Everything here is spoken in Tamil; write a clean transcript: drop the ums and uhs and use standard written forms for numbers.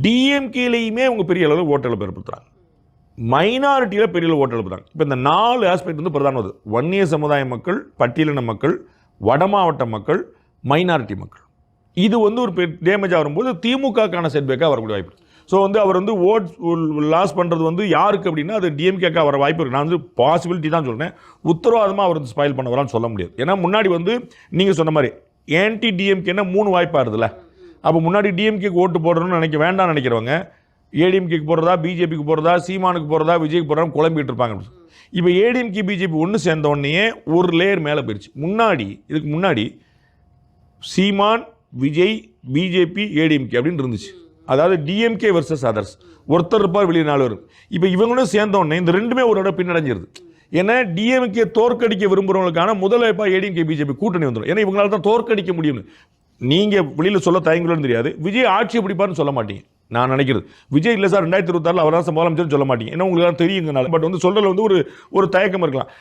டிஎம்கேலையுமே அவங்க பெரிய அளவில் ஓட்டளவு ஏற்படுத்துகிறாங்க, மைனாரிட்டியில் பெரிய அளவு ஓட்டளவு எழுப்புறாங்க. இப்போ இந்த 4 ஆஸ்பெக்ட் வந்து பிரதானது. வன்னிய சமுதாய மக்கள், பட்டியலின மக்கள், வட மாவட்ட மக்கள், மைனாரிட்டி மக்கள். இது வந்து ஒரு டேமேஜாக வரும்போது திமுகக்கான செட்பேக்காக வரக்கூடிய வாய்ப்பு. ஸோ வந்து அவர் வந்து ஓட் லாஸ் பண்ணுறது வந்து யாருக்கு அப்படின்னா அது டிஎம்கேக்காக வர வாய்ப்பு இருக்குது. நான் வந்து பாசிபிலிட்டி தான் சொல்கிறேன், உத்தரவாதமாக அவர் வந்து ஸ்பாயில் பண்ண வரான்னு சொல்ல முடியாது. ஏன்னா முன்னாடி வந்து நீங்கள் சொன்ன மாதிரி ஆன்டி டிஎம்கேன்னா 3 வாய்ப்பாக இருதுல்ல. அப்போ முன்னாடி டிஎம்கேக்கு ஓட்டு போடணும்னு வேண்டாம்னு நினைக்கிறவங்க ஏடிஎம்கேக்கு போடுறதா, பிஜேபிக்கு போடுறதா, சீமானுக்கு போடுறதா, விஜய்க்கு போடுறதா குழம்பிட்டு இருப்பாங்க. இப்போ ஏடிஎம்கே பிஜேபி ஒன்று சேர்ந்த உடனே ஒரு லேயர் மேலே போயிடுச்சு. இதுக்கு முன்னாடி சீமான், விஜய், பிஜேபி, ஏடிஎம்கே அப்படின்னு இருந்துச்சு. அதாவது டிஎம்கே வர்சஸ் அதர்ஸ், ஒருத்தர் இருப்பார் வெளியே 4 பேர். இப்போ இவங்களும் சேர்ந்த உடனே இந்த ரெண்டுமே ஒரு பின்னடைஞ்சிருது. ஏன்னா டிஎம்கே தோற்கடிக்க விரும்புகிறவங்களுக்கான முதல் வாய்ப்பாக ஏடிஎம்கே பிஜேபி கூட்டணி வந்துடும். ஏன்னா இவங்களால தான் தோற்கடிக்க முடியும்னு நீங்கள் வெளியில் சொல்ல தயங்குலன்னு தெரியாது. விஜய் ஆட்சி பிடிப்பார்னு சொல்ல மாட்டீங்க. நான் நினைக்கிறது விஜய் இல்லை சார் 2026 அவர் தான் முதலமைச்சர் சொல்ல மாட்டீங்க, ஏன்னா உங்களுக்கு தெரியுங்கனால. பட் வந்து சொல்றதுல வந்து ஒரு தயக்கம் இருக்கலாம்.